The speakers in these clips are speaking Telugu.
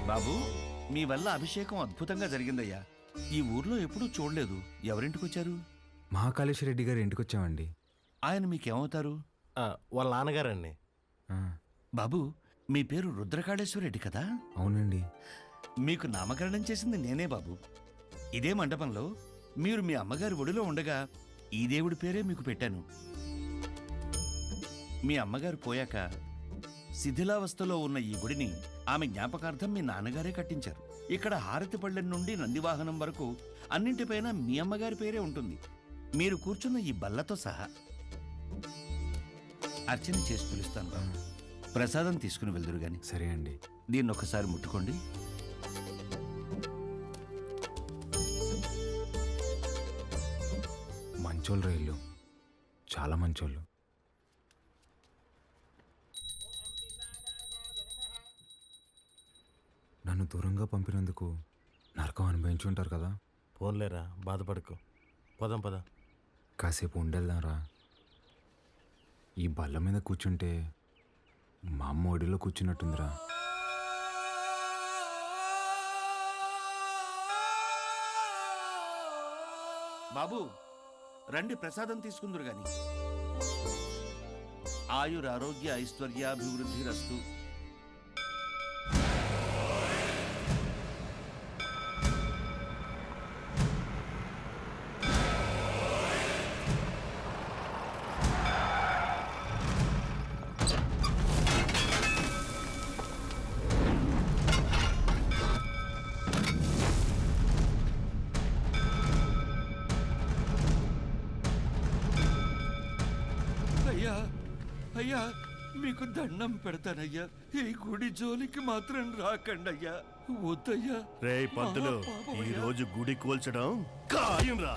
బాబు, మీ వల్ల అభిషేకం అద్భుతంగా జరిగిందయ్యా. ఈ ఊర్లో ఎప్పుడూ చూడలేదు. ఎవరింటికొచ్చారు? మహాకాళేశ్వర రెడ్డి గారి ఇంటికి వచ్చామండి. ఆయన మీకేమవుతారు? వాళ్ళ నాన్నగారండి. బాబు, మీ పేరు రుద్రకాళేశ్వరరెడ్డి కదా? అవునండి. మీకు నామకరణం చేసింది నేనే బాబు. ఇదే మండపంలో మీరు మీ అమ్మగారి ఒడిలో ఉండగా ఈ దేవుడి పేరే మీకు పెట్టాను. మీ అమ్మగారు పోయాక శిథిలావస్థలో ఉన్న ఈ గుడిని ఆమె జ్ఞాపకార్థం మీ నాన్నగారే కట్టించారు. ఇక్కడ హారతి పళ్ళెం నుండి నందివాహనం వరకు అన్నింటిపైన మీ అమ్మగారి పేరే ఉంటుంది. మీరు కూర్చున్న ఈ బల్లతో సహా. అర్చన చేసి పిలుస్తాను బాబు. ప్రసాదం తీసుకుని వెళ్దురు గాని. సరే అండి. దీన్ని ఒకసారి ముట్టుకోండి. మంచోళ్ళు రైళ్ళు, చాలా మంచోళ్ళు. నన్ను దూరంగా పంపినందుకు నరకం అనుభవించుంటారు కదా. పోన్లేరా, బాధపడకు. పదం పద. కాసేపు ఉండేద్దాంరా. ఈ బల్ల మీద కూర్చుంటే మా అమ్మ ఒడిలో కూర్చున్నట్టుందిరా. బాబు రండి, ప్రసాదం తీసుకుందరు గాని. ఆయురారోగ్య ఐశ్వర్యాభివృద్ధి రస్తు. అయ్యా అయ్యా, మీకు దండం పెడతానయ్యా. ఈ గుడి జోలికి మాత్రం రాకండి అయ్యా. వద్దయ్యా. రే పంతులు, ఈ రోజు గుడి కూల్చడం ఖాయం రా.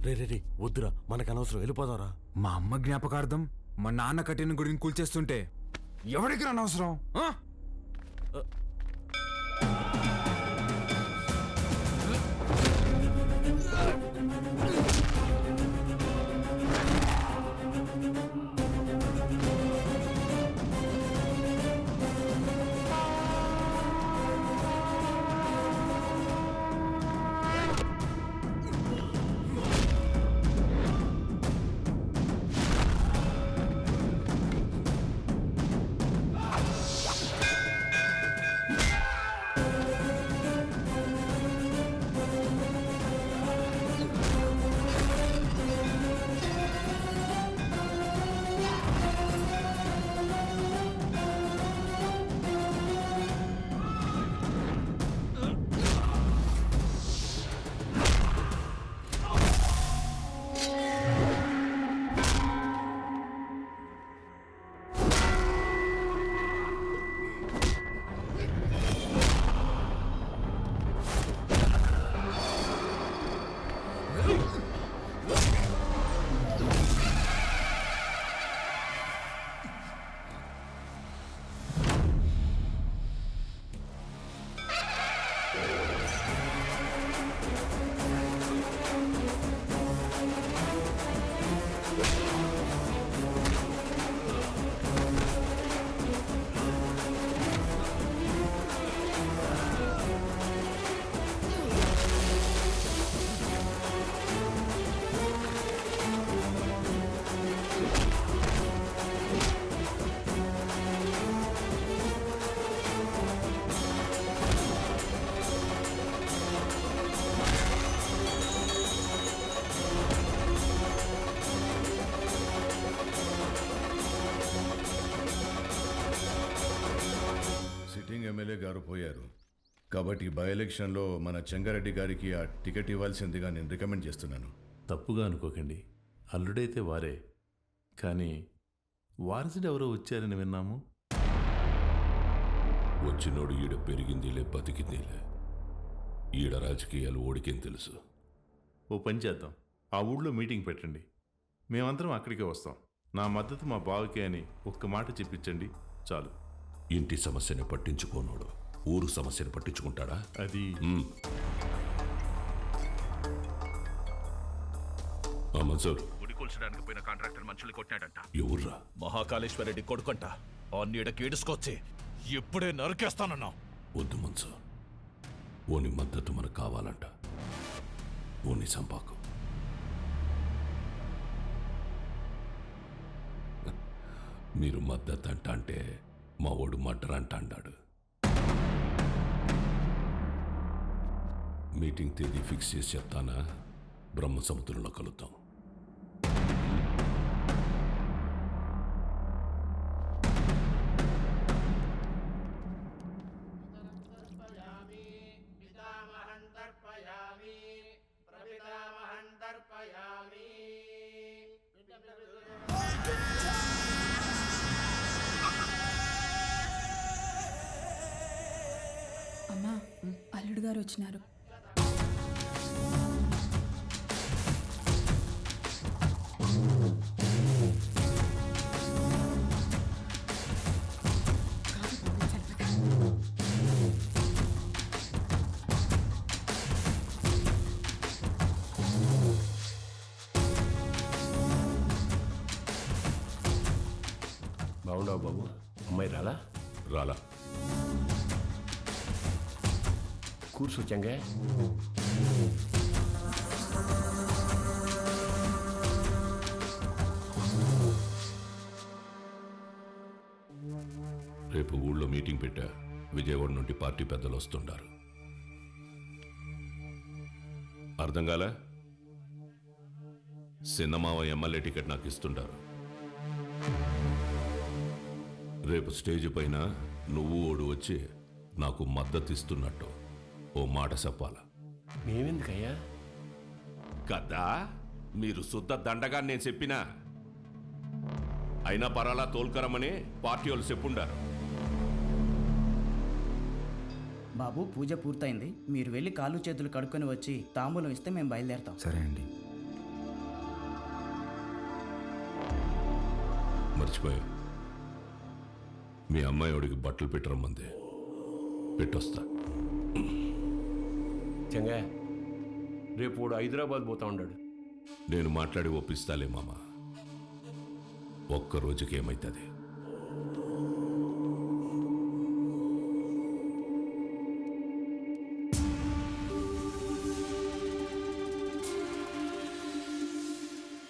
రే రే రే, వద్దురా, మనకు అనవసరం, వెళ్ళిపోదాంరా. మా అమ్మ జ్ఞాపకార్థం మా నాన్న కట్టిన గుడిని కూల్చేస్తుంటే ఎవరికి అనవసరం? ఎమ్మెల్యే గారు పోయారు కాబట్టి బై ఎలక్షన్లో మన చెంగారెడ్డి గారికి ఆ టికెట్ ఇవ్వాల్సిందిగా నేను రికమెండ్ చేస్తున్నాను. తప్పుగా అనుకోకండి, అల్లుడైతే వారే, కానీ వారసుడు ఎవరో వచ్చారని విన్నాము. వచ్చినోడు ఈడ పెరిగిందిలే బతికిందిలే. ఈడ రాజకీయాలు ఓడికేం తెలుసు. ఓ పని చేద్దాం, ఆ ఊళ్ళో మీటింగ్ పెట్టండి, మేమందరం అక్కడికే వస్తాం. నా మద్దతు మా బావకే అని ఒక్క మాట చెప్పించండి చాలు. ఇంటి సమస్యని పట్టించుకోనోడు ఊరు సమస్యను పట్టించుకుంటాడా? అది మన్సూర్, గుడి కూల్చడానికి పోయిన కాంట్రాక్టర్ మనుషులు కొట్టాడంట. ఎవర్రా? మహాకాళేశ్వరరెడ్డి కొడుకంట. ఆ నీడకి ఈడుచుకొచ్చి ఇప్పుడే నరికేస్తానన్నా. వద్దు మన్సూర్, ఓని మద్దతు మనకు కావాలంట. ఓని సంపాకు. మీరు మద్దతు అంట అంటే మా ఓడు మర్డర్ అంట అన్నాడు. మీటింగ్ తేదీ ఫిక్స్ చేసి చెప్తానా? బ్రహ్మ సముద్రంలో కలుద్దాం. అమ్మా, అల్లుడు గారు వచ్చినారు. బాగున్నావు బాబు? అమ్మాయి రాలా? రాలా? కూర్చో చెంగే. రేపు ఊళ్ళో మీటింగ్ పెట్టా. విజయవాడ నుండి పార్టీ పెద్దలు వస్తుండారు. అర్థం కాలే? సిన్నమావ ఎమ్మెల్యే టికెట్ నాకు ఇస్తుంటారు. రేపు స్టేజ్ పైన నువ్వు ఓడు వచ్చి నాకు మద్దతు ఇస్తున్నట్టు ఓ మాట చెప్పాలా? మేమెందుకయ్యా? కదా మీరు శుద్ధ దండగా నేను చెప్పినా అయినా పరాలా తోల్కరమని పార్టీ వాళ్ళు చెప్పుండారు. బాబు, పూజ పూర్తయింది. మీరు వెళ్ళి కాళ్ళు చేతులు కడుక్కొని వచ్చి తాంబూలం ఇస్తే మేము బయలుదేరతాం. సరే అండి. మర్చిపోయా, మీ అమ్మాయి వాడికి బట్టలు పెట్టరమ్మంది. పెట్టొస్తా. చెంగే, రేపు వాడు హైదరాబాద్ పోతా ఉన్నాడు. నేను మాట్లాడి ఒప్పిస్తాలే మామ. ఒక్క రోజుకి ఏమైతుంది?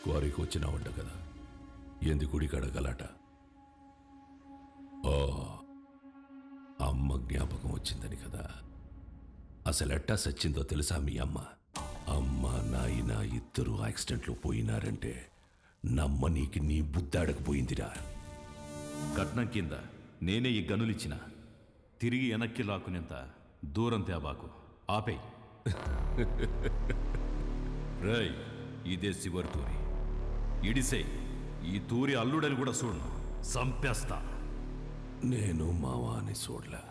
క్వారీకి వచ్చినావంట కదా, ఎందు గుడి కడగలాట? ఓ, అమ్మ జ్ఞాపకం వచ్చిందని కదా. అసలు ఎట్టా సచ్చిందో తెలుసా మీ అమ్మ? అమ్మ నాయన ఇద్దరు యాక్సిడెంట్లో పోయినారంటే నమ్మనీకి నీ బుద్ధాడకపోయిందిరా. కట్నం కింద నేనే ఈ గనులిచ్చిన, తిరిగి వెనక్కి లాక్కునేంత దూరం తేబాకు, ఆపేయ్. రై, ఇదే శివరి తూరి, ఇడిసే. ఈ తూరి అల్లుడని కూడా చూడను, సంపేస్తా. నేను మావా అని చూడలే.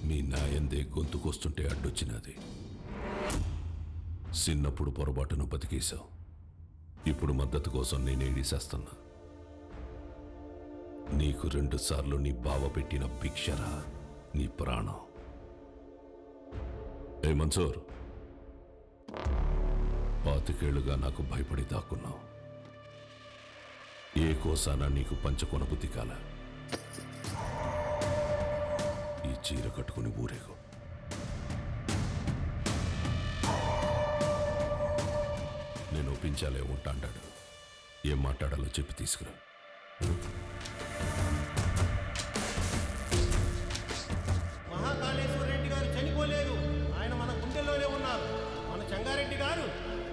మీ నాయందే గొంతుకొస్తుంటే అడ్డొచ్చినది. చిన్నప్పుడు పొరపాటును బతికేశావు. ఇప్పుడు మద్దతు కోసం నేనే ఇడిసేస్తున్నా. నీకు 2 సార్లు నీ బావ పెట్టిన భిక్షరా నీ ప్రాణం. ఏ మన్సూర్, 25 ఏళ్లుగా నాకు భయపడి దాక్కున్నావు. ఏ కోసానా నీకు పంచకొన బుద్ధి కాల. ఈ చీర కట్టుకుని ఊరేగు. నేను ఒప్పించాలే ఉంటాడాడు. ఏం మాట్లాడాలో చెప్పి తీసుకురా. మహాకాళేశ్వర రెడ్డి గారు చనిపోలేదు, ఆయన మన గుండెల్లోనే ఉన్నారు. మన చెంగారెడ్డి గారు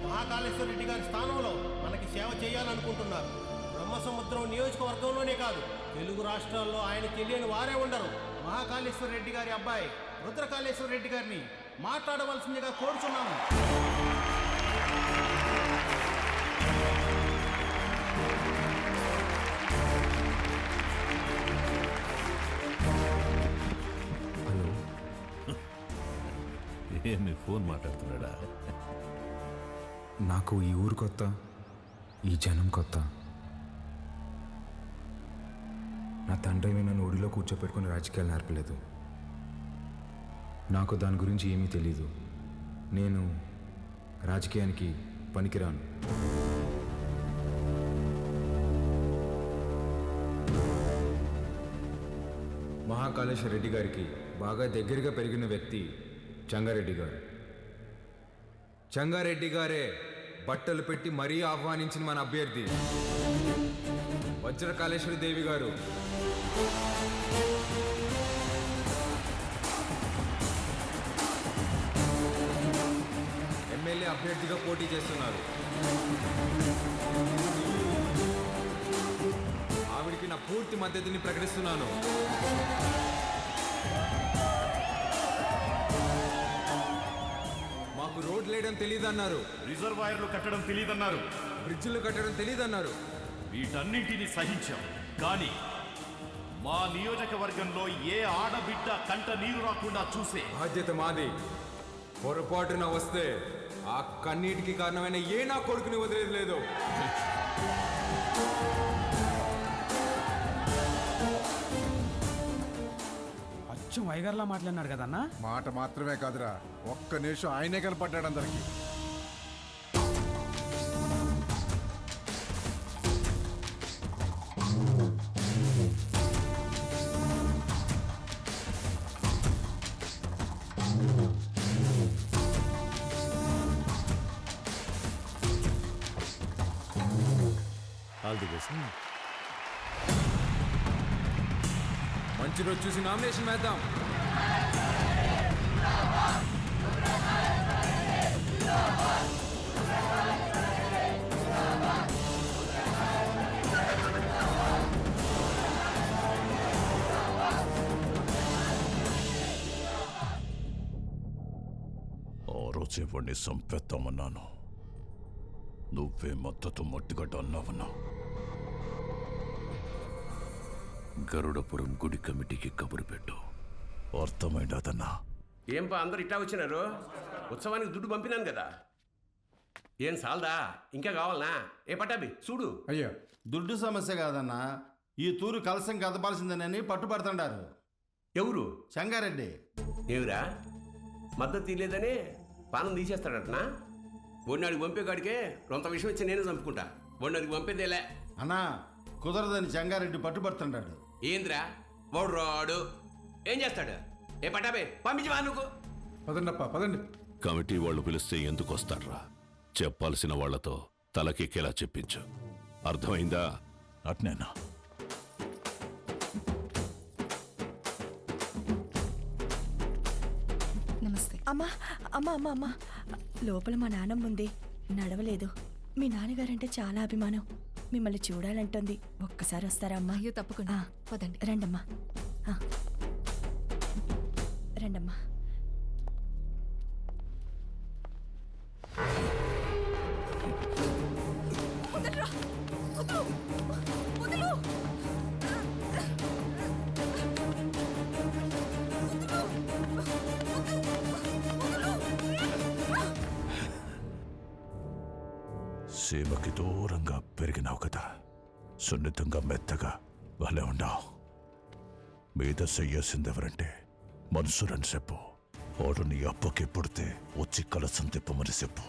మహాకాళ మహాకాళేశ్వర రెడ్డి గారి స్థానంలో మనకి సేవ చేయాలనుకుంటున్నారు. బ్రహ్మసముద్రం నియోజకవర్గంలోనే కాదు, తెలుగు రాష్ట్రాల్లో ఆయన తెలియని వారే ఉండరు. మహాకాళేశ్వర రెడ్డి గారి అబ్బాయి రుద్రకాళేశ్వర రెడ్డి గారిని మాట్లాడవలసిందిగా కోరుచున్నాము. హలో, ఏమి ఫోన్ మాట్లాడుతున్నాడా? నాకు ఈ ఊరు కొత్త, ఈ జనం కొత్త. నా తండ్రి నన్ను ఒడిలో కూర్చోపెట్టుకుని రాజకీయాలు నేర్పలేదు. నాకు దాని గురించి ఏమీ తెలీదు. నేను రాజకీయానికి పనికిరాను. మహాకాళేశ్వర రెడ్డి గారికి బాగా దగ్గరగా పెరిగిన వ్యక్తి చంగారెడ్డి గారు. చంగారెడ్డి గారే బట్టలు పెట్టి మరీ ఆహ్వానించిన మన అభ్యర్థి వజ్రకాళేశ్వరి దేవి గారు. ఎమ్మెల్యే అభ్యర్థిగా పోటీ చేస్తున్నారు. ఆవిడికి నా పూర్తి మద్దతుని ప్రకటిస్తున్నాను. మాకు రోడ్లు వేయడం తెలియదన్నారు, రిజర్వాయర్లు కట్టడం తెలియదన్నారు. బ్రిడ్జిలు కట్టడం తెలియదన్నారు. వీటన్నింటినీ సహించాం, కానీ మా నియోజకవర్గంలో ఏ ఆడబిడ్డ కంట నీరు రాకుండా చూసే బాధ్యత మాది. పొరపాటున వస్తే ఆ కన్నీటికి కారణమైన ఏ నా కొడుకుని వదిలేదు లేదు. అచ్చం వైగర్లా మాట్లాడినాడు కదన్నా. మాట మాత్రమే కాదురా, ఒక్క నిమిషం ఆయనే కనపడ్డాడు అందరికి. మంచి రోజు చూసి నామినేషన్ వేద్దాం. ఆ రోజే వాడిని సంపేద్దామన్నాను. నువ్వే మద్దతు మట్టిగడ్డ అన్నావన్నా. గరుడపురం గుడి కమిటీకి కబురు పెట్టు. అర్థమైందన్నా? ఏంపా అందరు ఇట్టా వచ్చినారు? ఉత్సవానికి దుడ్డు పంపినాను కదా. ఏం సాల్దా? ఇంకా కావాలనా? ఏ పట్టాబి చూడు. అయ్యో, దుడ్డు సమస్య కాదన్నా, ఈ తూరు కలసం కదపాల్సిందేనని పట్టుబడుతుండారు. ఎవరు? చంగారెడ్డి. ఏమిరా మద్దతు తీయలేదని పానం తీసేస్తాడటనా? ఒన్నాడికి పంపే కాడికే రొంత విషయం ఇచ్చి నేనే చంపుకుంటా. ఒన్నాడికి పంపేదేలే అన్నా, కుదరదని చంగారెడ్డి పట్టుబడుతుండాడు. ఏంద్రా వాడు రాడు, ఏం చేస్తాడు? ఏ పట్టాబే పంపించి వా నువ్వు. పదండప్ప పదండి. కమిటీ వాళ్ళు పిలిస్తే ఎందుకు వస్తాడ్రా? చెప్పాల్సిన వాళ్లతో తలకెక్కేలా చెప్పించు. అర్థమైందా? అట్నేనా? నమస్తే. అమ్మా అమ్మా అమ్మా అమ్మా, లోపల మా నాన్నమ్మ ఉంది, నడవలేదు. మీ నాన్నగారంటే చాలా అభిమానం, మిమ్మల్ని చూడాలంటుంది. ఒక్కసారి వస్తారా అమ్మా? అయ్యో తప్పకుండా, పదండి. రండమ్మా, రండమ్మా. సీమకి దూరంగా పెరిగినావు కదా, సున్నితంగా మెత్తగా వాళ్ళే ఉండావు. మీద చెయ్యాల్సిందెవరంటే మనుషురని చెప్పు. వాడు నీ అప్పకి పుడితే వచ్చి కలసం తిప్పమని చెప్పు.